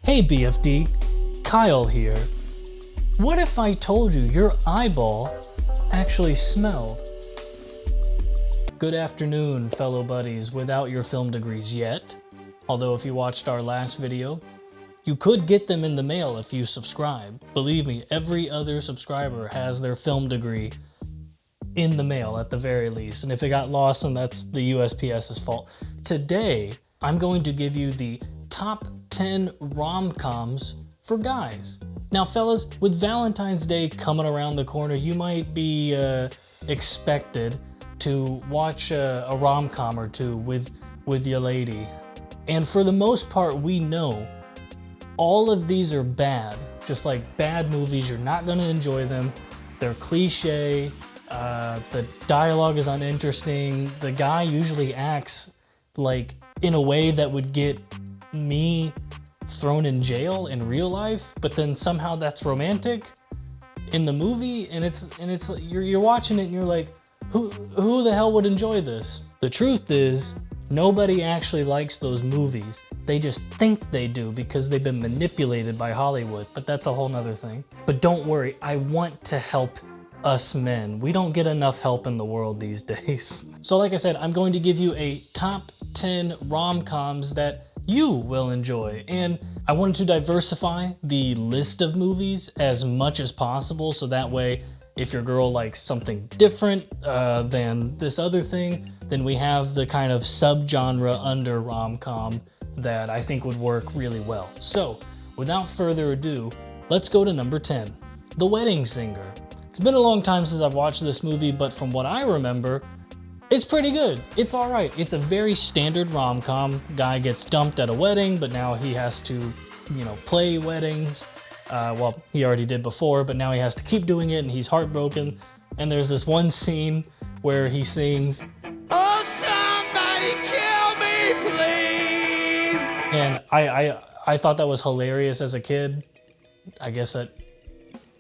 Hey BFD, Kyle here. What if I told you your eyeball actually smelled? Good afternoon, fellow buddies without your film degrees yet. Although if you watched our last video, you could get them in the mail if you subscribe. Believe me, every other subscriber has their film degree in the mail at the very least. And if it got lost, then that's the USPS's fault. Today, I'm going to give you the top 10 rom-coms for guys. Now fellas, with Valentine's Day coming around the corner, you might be expected to watch a rom-com or two with your lady. And for the most part, we know all of these are bad. Just like bad movies, you're not gonna enjoy them. They're cliche, the dialogue is uninteresting. The guy usually acts like in a way that would get me thrown in jail in real life, but then somehow that's romantic in the movie, and it's you're watching it and you're like, who the hell would enjoy this? The truth is, nobody actually likes those movies. They just think they do because they've been manipulated by Hollywood, but that's a whole nother thing. But don't worry, I want to help us men. We don't get enough help in the world these days. So like I said, I'm going to give you a top 10 rom-coms that you will enjoy. And I wanted to diversify the list of movies as much as possible, so that way if your girl likes something different than this other thing, then we have the kind of subgenre under rom-com that I think would work really well. So without further ado, let's go to number 10, The Wedding Singer. It's been a long time since I've watched this movie, but from what I remember, it's pretty good. It's all right. It's a very standard rom-com. Guy gets dumped at a wedding, but now he has to, play weddings. Well, he already did before, but now he has to keep doing it, and he's heartbroken. And there's this one scene where he sings, "Oh, somebody kill me, please!" And I thought that was hilarious as a kid. I guess that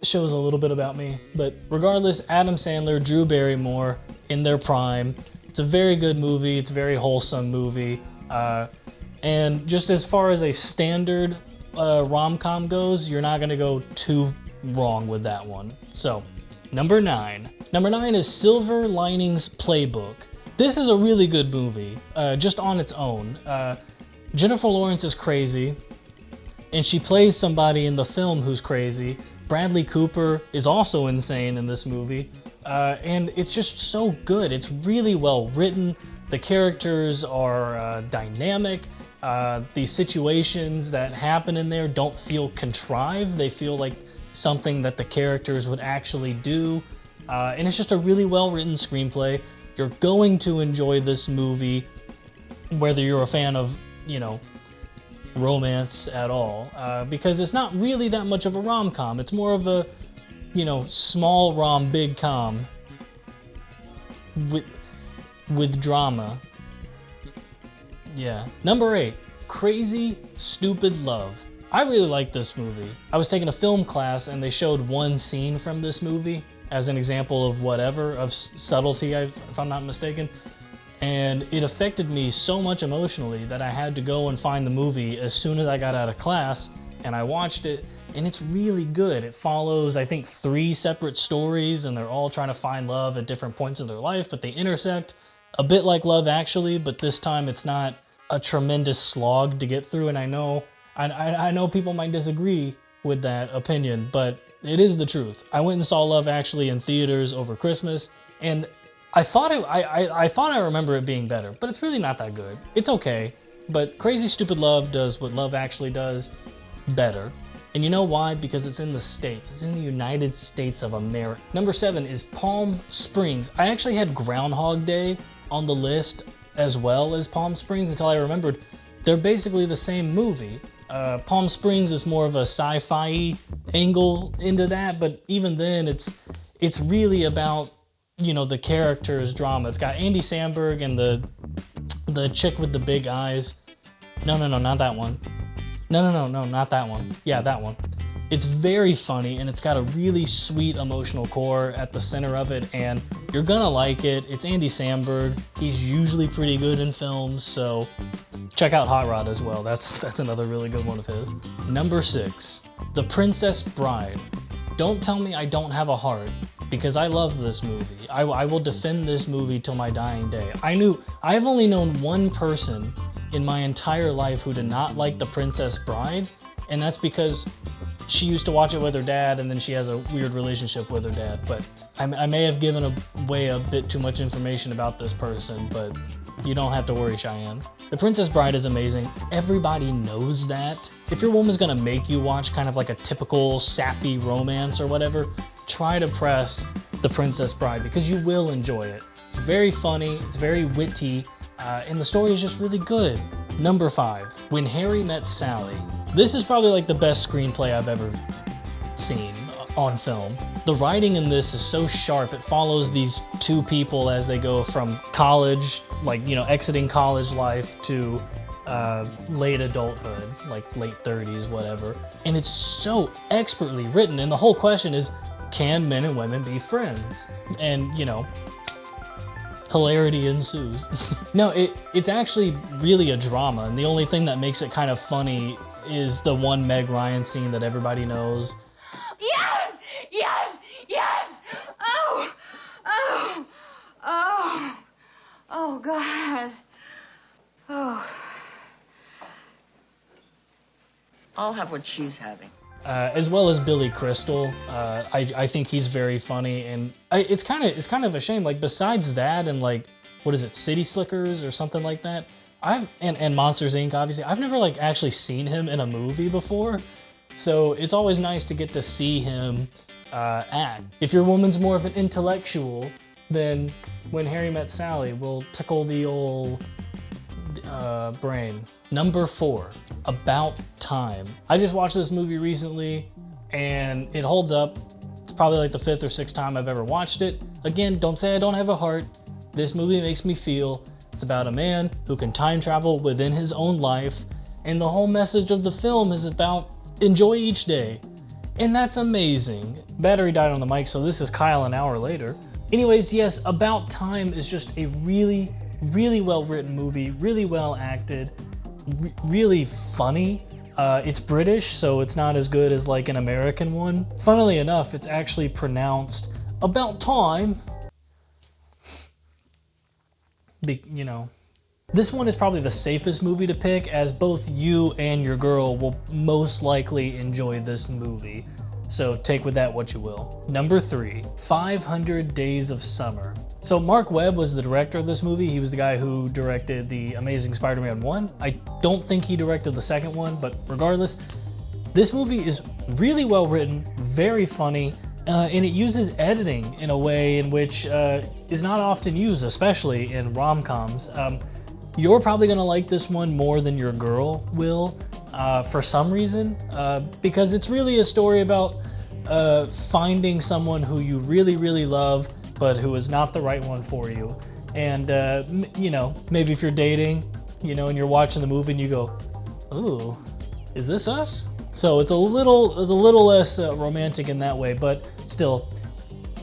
shows a little bit about me. But regardless, Adam Sandler, Drew Barrymore in their prime. It's a very good movie. It's a very wholesome movie. And just as far as a standard rom-com goes, you're not gonna go too wrong with that one. So, number 9. Number 9 is Silver Linings Playbook. This is a really good movie, just on its own. Jennifer Lawrence is crazy, and she plays somebody in the film who's crazy. Bradley Cooper is also insane in this movie, and it's just so good. It's really well written. The characters are dynamic. The situations that happen in there don't feel contrived. They feel like something that the characters would actually do. And it's just a really well written screenplay. You're going to enjoy this movie, whether you're a fan of, romance at all, because it's not really that much of a rom-com. It's more of a, small rom, big com with drama. Yeah. Number 8, Crazy Stupid Love. I really like this movie. I was taking a film class and they showed one scene from this movie as an example of whatever, of subtlety, if I'm not mistaken. And it affected me so much emotionally that I had to go and find the movie as soon as I got out of class, and I watched it, and it's really good. It follows, I think, 3 separate stories, and they're all trying to find love at different points in their life, but they intersect a bit like Love Actually, but this time it's not a tremendous slog to get through, and I know people might disagree with that opinion, but it is the truth. I went and saw Love Actually in theaters over Christmas, and I thought I remember it being better, but it's really not that good. It's okay, but Crazy Stupid Love does what Love Actually does better. And you know why? Because it's in the States. It's in the United States of America. Number 7 is Palm Springs. I actually had Groundhog Day on the list as well as Palm Springs until I remembered they're basically the same movie. Palm Springs is more of a sci-fi angle into that, but even then it's really about the character's drama. It's got Andy Samberg and the chick with the big eyes. No, not that one. No, not that one. Yeah, that one. It's very funny, and it's got a really sweet emotional core at the center of it, and you're gonna like it. It's Andy Samberg. He's usually pretty good in films, so Check out Hot Rod as well. That's another really good one of his. Number 6, The Princess Bride. Don't tell me I don't have a heart, because I love this movie. I will defend this movie till my dying day. I've only known one person in my entire life who did not like The Princess Bride, and that's because she used to watch it with her dad, and then she has a weird relationship with her dad. But I may have given away a bit too much information about this person, but you don't have to worry, Cheyenne. The Princess Bride is amazing. Everybody knows that. If your woman's gonna make you watch kind of like a typical sappy romance or whatever, try to press The Princess Bride because you will enjoy it. It's very funny, it's very witty, and the story is just really good. Number 5, When Harry Met Sally. This is probably like the best screenplay I've ever seen on film. The writing in this is so sharp. It follows these two people as they go from college, like, you know, exiting college life to late adulthood, like late 30s, whatever. And it's so expertly written. And the whole question is, can men and women be friends? And, you know, hilarity ensues. No, it's actually really a drama. And the only thing that makes it kind of funny is the one Meg Ryan scene that everybody knows. Yes! Yes! Yes! Oh! Oh! Oh! Oh, God. Oh. I'll have what she's having. As well as Billy Crystal. I think he's very funny, and it's kind of a shame. Like, besides that and like, what is it, City Slickers or something like that, and Monsters Inc. obviously, I've never like actually seen him in a movie before. So it's always nice to get to see him act. If your woman's more of an intellectual, then When Harry Met Sally will tickle the old brain. Number 4, About Time. I just watched this movie recently and it holds up. It's probably like the 5th or 6th time I've ever watched it. Again, don't say I don't have a heart. This movie makes me feel. It's about a man who can time travel within his own life, and the whole message of the film is about enjoy each day. And that's amazing. Battery died on the mic, so this is Kyle an hour later. Anyways, yes, About Time is just a really, really well-written movie, really well acted, really funny. It's British, so it's not as good as like an American one. Funnily enough, it's actually pronounced About Time. You know. This one is probably the safest movie to pick, as both you and your girl will most likely enjoy this movie. So take with that what you will. Number 3, 500 Days of Summer. So Mark Webb was the director of this movie. He was the guy who directed The Amazing Spider-Man 1. I don't think he directed the second one, but regardless, this movie is really well written, very funny, and it uses editing in a way in which is not often used, especially in rom-coms. You're probably gonna like this one more than your girl will, for some reason, because it's really a story about finding someone who you really, really love, but who is not the right one for you. And, you know, maybe if you're dating, you know, and you're watching the movie and you go, ooh, is this us? So it's a little less romantic in that way, but still,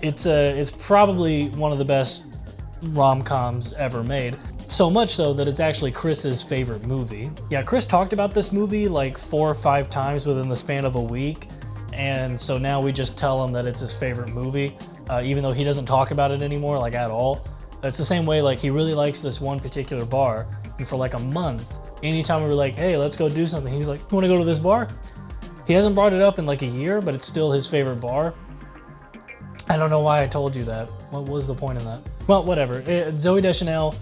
it's probably one of the best rom-coms ever made. So much so that it's actually Chris's favorite movie. Yeah, Chris talked about this movie like 4 or 5 times within the span of a week, and so now we just tell him that it's his favorite movie, even though he doesn't talk about it anymore, like at all. It's the same way, like he really likes this one particular bar, and for like a month, anytime we were like, hey, let's go do something, he's like, you wanna go to this bar? He hasn't brought it up in like a year, but it's still his favorite bar. I don't know why I told you that. What was the point of that? Well, whatever. Zooey Deschanel,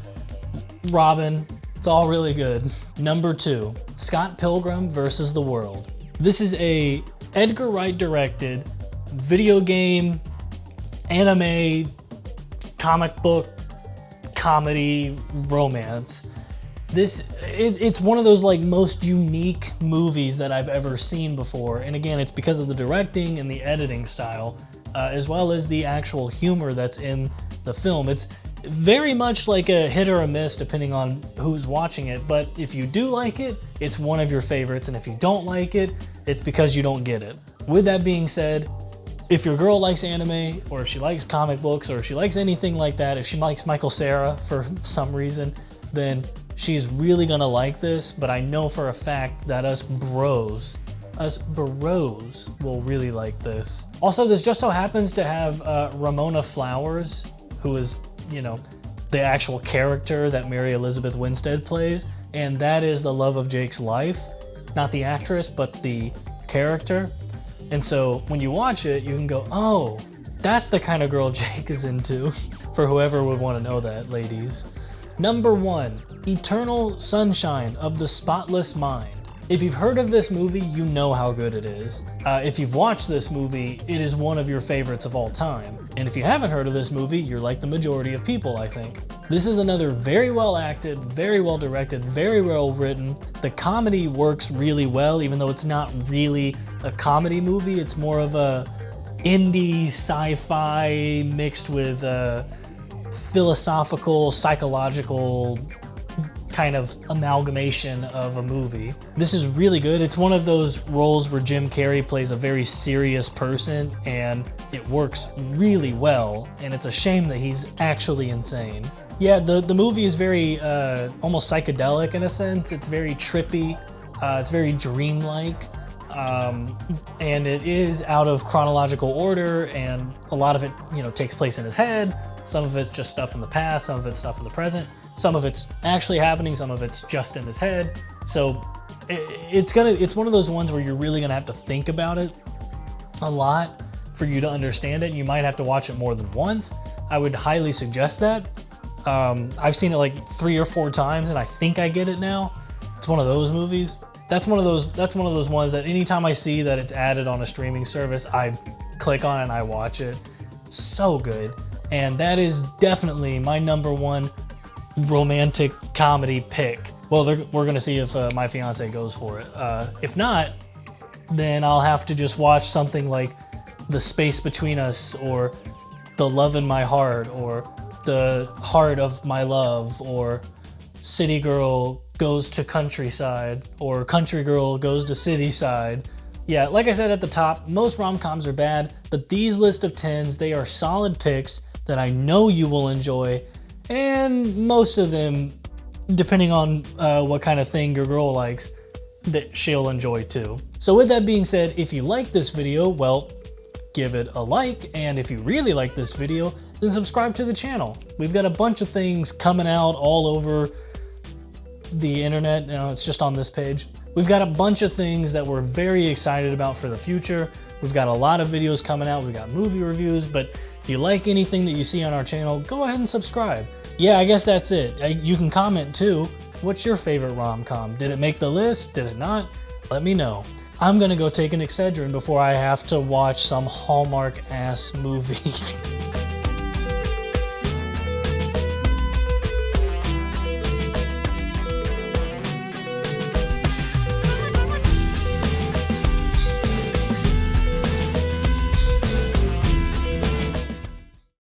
Robin, it's all really good. Number 2, Scott Pilgrim versus the World. This is a Edgar Wright directed video game, anime, comic book, comedy, romance. It's one of those like most unique movies that I've ever seen before. And again, it's because of the directing and the editing style, as well as the actual humor that's in the film. It's very much like a hit or a miss depending on who's watching it, but if you do like it, it's one of your favorites, and if you don't like it, it's because you don't get it. With that being said, if your girl likes anime, or if she likes comic books, or if she likes anything like that, if she likes Michael Cera for some reason, then she's really gonna like this, but I know for a fact that us bros will really like this. Also, this just so happens to have Ramona Flowers, who is, you know, the actual character that Mary Elizabeth Winstead plays, and that is the love of Jake's life. Not the actress, but the character. And so when you watch it, you can go, oh, that's the kind of girl Jake is into, for whoever would want to know that, ladies. Number 1, Eternal Sunshine of the Spotless Mind. If you've heard of this movie, you know how good it is. If you've watched this movie, it is one of your favorites of all time. And if you haven't heard of this movie, you're like the majority of people, I think. This is another very well acted, very well directed, very well written. The comedy works really well, even though it's not really a comedy movie. It's more of a indie sci-fi mixed with philosophical, psychological kind of amalgamation of a movie. This is really good. It's one of those roles where Jim Carrey plays a very serious person and it works really well, and it's a shame that he's actually insane. Yeah, the movie is very almost psychedelic in a sense. It's very trippy, it's very dreamlike, and it is out of chronological order, and a lot of it, you know, takes place in his head. Some of it's just stuff in the past, some of it's stuff in the present. Some of it's actually happening, some of it's just in his head. So it's one of those ones where you're really gonna have to think about it a lot for you to understand it. You might have to watch it more than once. I would highly suggest that. I've seen it like 3 or 4 times and I think I get it now. It's one of those movies. That's one of those ones that anytime I see that it's added on a streaming service, I click on it and I watch it. It's so good. And that is definitely my number 1 romantic comedy pick. Well, we're gonna see if my fiance goes for it. If not, then I'll have to just watch something like The Space Between Us, or The Love in My Heart, or The Heart of My Love, or City Girl Goes to Countryside, or Country Girl Goes to City Side. Yeah, like I said at the top, most rom-coms are bad, but these list of 10s, they are solid picks that I know you will enjoy. And most of them, depending on what kind of thing your girl likes, that she'll enjoy too. So with that being said, if you like this video, well, give it a like. And if you really like this video, then subscribe to the channel. We've got a bunch of things coming out all over the internet. You know, it's just on this page. We've got a bunch of things that we're very excited about for the future. We've got a lot of videos coming out. We've got movie reviews, but if you like anything that you see on our channel, go ahead and subscribe. Yeah, I guess that's it. You can comment too. What's your favorite rom-com? Did it make the list? Did it not? Let me know. I'm gonna go take an Excedrin before I have to watch some Hallmark ass movie.